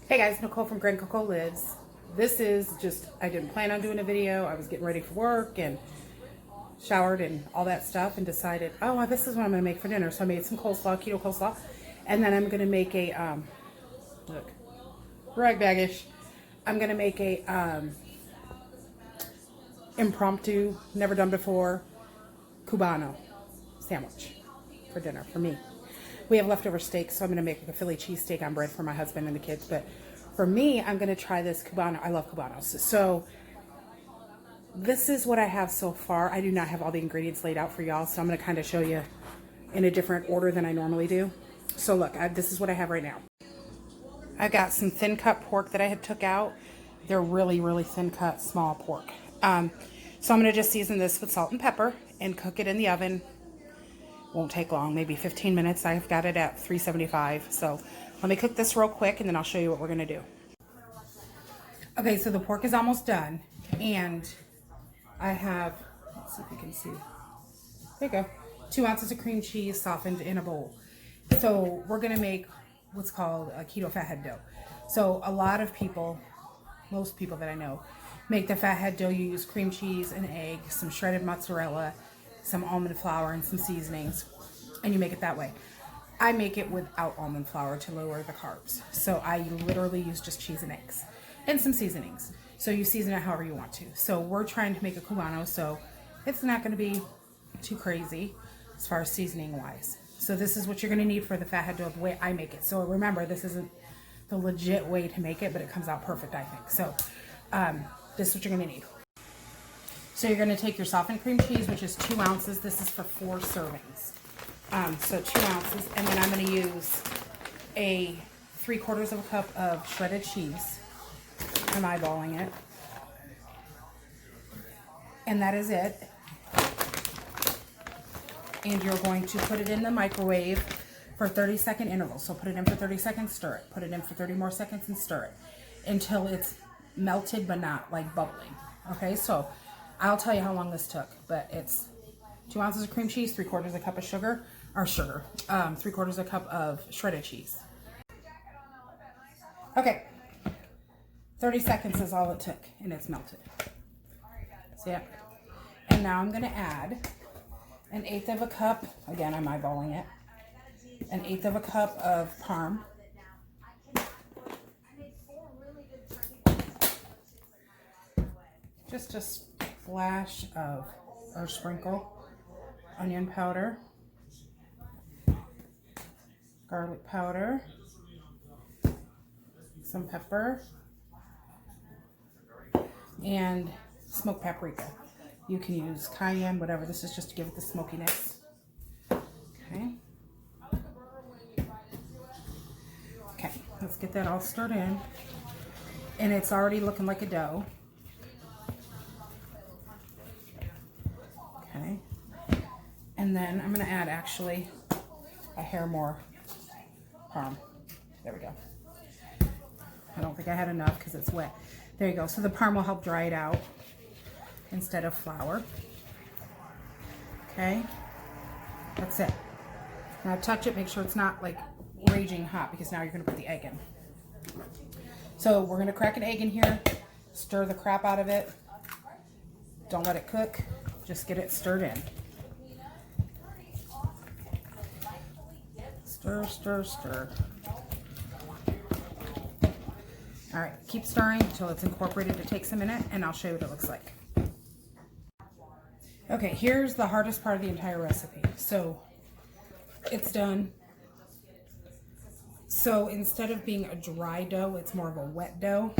Hey guys, Nicole from Grand Coco Lives. This is just, I didn't plan on doing a video. I was getting ready for work and showered and all that stuff and decided, oh, this is what I'm going to make for dinner. So I made some coleslaw, keto coleslaw. And then I'm going to make a, look, rag baggish. I'm going to make a impromptu, never done before, Cubano sandwich for dinner for me. We have leftover steak, so I'm going to make a Philly cheesesteak on bread for my husband and the kids. But for me, I'm going to try this Cubano. I love Cubanos. So this is what I have so far. I do not have all the ingredients laid out for y'all, so I'm going to kind of show you in a different order than I normally do. So look, this is what I have right now. I've got some thin cut pork that I had took out. They're really, really thin cut, small pork. So I'm going to just season this with salt and pepper and cook it in the oven. Won't take long, maybe 15 minutes. I've got it at 375. So let me cook this real quick and then I'll show you what we're gonna do. Okay, so the pork is almost done and I have, let's see if you can see. There you go. 2 ounces of cream cheese softened in a bowl. So we're gonna make what's called a keto fathead dough. So a lot of people, most people that I know, make the fathead dough. You use cream cheese, an egg, some shredded mozzarella, some almond flour, and some seasonings, and you make it that way. I make it without almond flour to lower the carbs. So I literally use just cheese and eggs and some seasonings. So you season it however you want to. So we're trying to make a Cubano, so it's not going to be too crazy as far as seasoning wise. So this is what you're going to need for the fathead dough the way I make it. So remember, this isn't the legit way to make it, but it comes out perfect, I think. So this is what you're going to need. So you're going to take your softened cream cheese, which is 2 ounces. This is for 4 servings. So 2 ounces. And then I'm going to use a 3/4 of a cup of shredded cheese. I'm eyeballing it. And that is it. And you're going to put it in the microwave for 30-second intervals. So put it in for 30 seconds, stir it. Put it in for 30 more seconds and stir it until it's melted but not like bubbling. Okay, so I'll tell you how long this took, but it's 2 ounces of cream cheese, 3/4 of a cup of sugar, 3/4 of a cup of shredded cheese. Okay, 30 seconds is all it took, and it's melted. See it? And now I'm gonna add 1/8 of a cup, again, I'm eyeballing it, 1/8 of a cup of parm. Just a splash of, or sprinkle, onion powder, garlic powder, some pepper, and smoked paprika. You can use cayenne, whatever. This is just to give it the smokiness. Okay. Okay, let's get that all stirred in. And it's already looking like a dough. Okay, and then I'm going to add actually a hair more parm. There we go. I don't think I had enough because it's wet. There you go. So the parm will help dry it out instead of flour. Okay, that's it. Now touch it, make sure it's not like raging hot because now you're going to put the egg in. So we're going to crack an egg in here, stir the crap out of it. Don't let it cook. Just get it stirred in. Stir, stir, stir. All right, keep stirring until it's incorporated. It takes a minute, and I'll show you what it looks like. Okay, here's the hardest part of the entire recipe. So it's done. So instead of being a dry dough, it's more of a wet dough.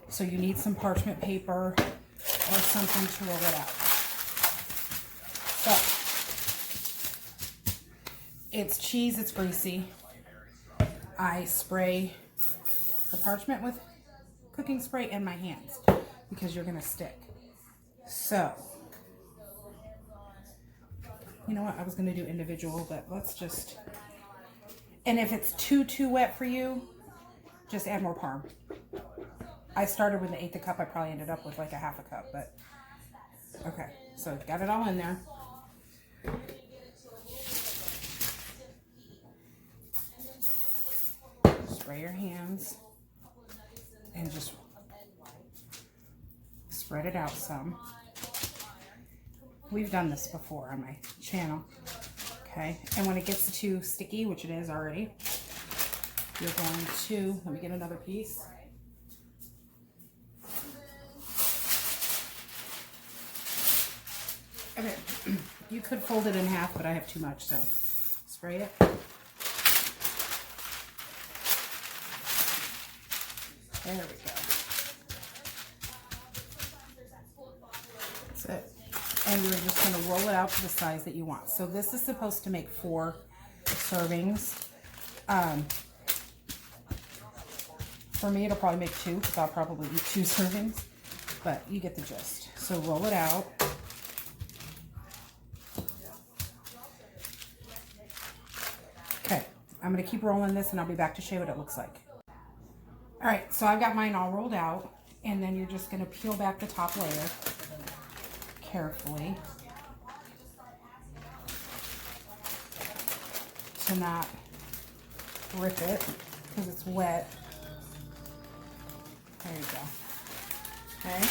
So you need some parchment paper or something to roll it out. So, it's cheese, it's greasy. I spray the parchment with cooking spray in my hands because you're gonna stick. So, you know what, I was gonna do individual, but let's just, and if it's too wet for you, just add more parm. I started with 1/8 cup, I probably ended up with like a 1/2 cup, but okay, so got it all in there. Spray your hands. and just spread it out some. We've done this before on my channel. Okay, and when it gets too sticky, which it is already, you're going to, let me get another piece. Okay, you could fold it in half, but I have too much, so spray it. There we go. That's it. And you're just going to roll it out to the size that you want. So this is supposed to make 4 servings. For me, it'll probably make 2 because I'll probably eat 2 servings. But you get the gist. So roll it out. Okay, I'm going to keep rolling this and I'll be back to show you what it looks like. All right, so I've got mine all rolled out, and then you're just going to peel back the top layer carefully to not rip it because it's wet. There you go. Okay.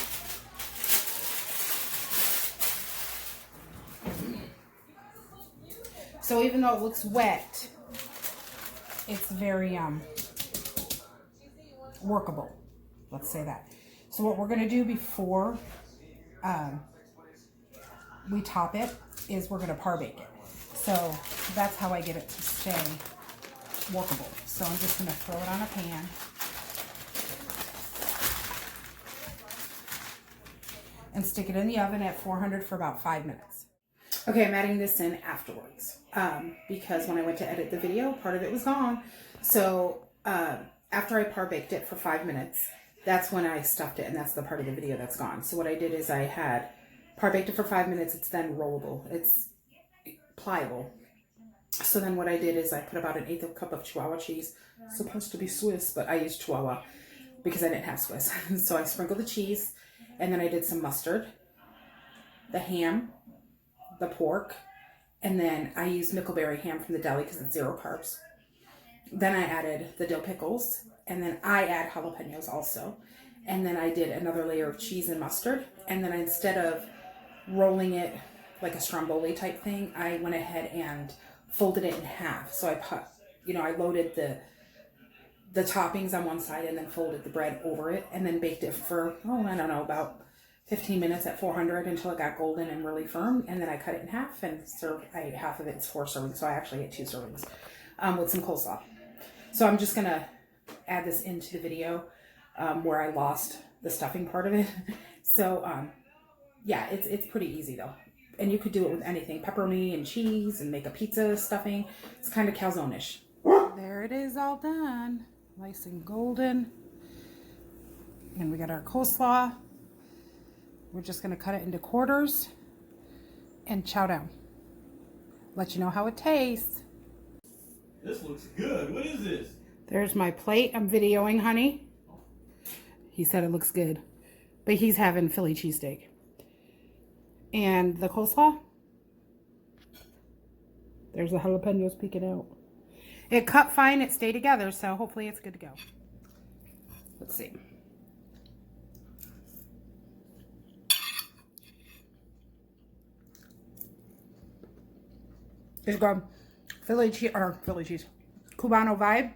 So even though it looks wet, it's very workable. Let's say that. So what we're going to do before we top it is we're going to par bake it. So that's how I get it to stay workable. So I'm just going to throw it on a pan. And stick it in the oven at 400 for about 5 minutes. Okay, I'm adding this in afterwards because when I went to edit the video, part of it was gone. So after I par baked it for 5 minutes, that's when I stuffed it, and that's the part of the video that's gone. So what I did is I had par baked it for 5 minutes. It's then rollable. It's pliable. So then what I did is I put about 1/8 cup of Chihuahua cheese. It's supposed to be Swiss, but I used Chihuahua because I didn't have Swiss. So I sprinkled the cheese, and then I did some mustard, the ham, the pork, and then I used Mickleberry ham from the deli because it's 0 carbs. Then I added the dill pickles, and then I add jalapenos also. And then I did another layer of cheese and mustard. And then instead of rolling it like a stromboli type thing, I went ahead and folded it in half. So I put, I loaded the toppings on one side and then folded the bread over it and then baked it for, about 15 minutes at 400 until it got golden and really firm. And then I cut it in half and served. I ate half of it. It's 4 servings. So I actually ate 2 servings with some coleslaw. So I'm just going to add this into the video where I lost the stuffing part of it. So, yeah, it's pretty easy though. And you could do it with anything, pepperoni and cheese, and make a pizza stuffing. It's kind of calzone-ish. There it is, all done. Nice and golden. And we got our coleslaw. We're just going to cut it into quarters and chow down. Let you know how it tastes. This looks good. What is this? There's my plate. I'm videoing, honey. He said it looks good. But he's having Philly cheesesteak. And the coleslaw. There's the jalapenos peeking out. It cut fine. It stayed together. So hopefully it's good to go. Let's see. It's got Philly cheese, Cubano vibe.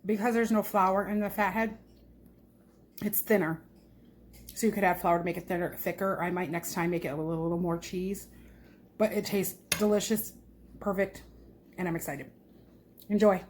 Because there's no flour in the fathead, it's thinner. So you could add flour to make it thinner, thicker. I might next time make it with a little more cheese. But it tastes delicious, perfect, and I'm excited. Enjoy.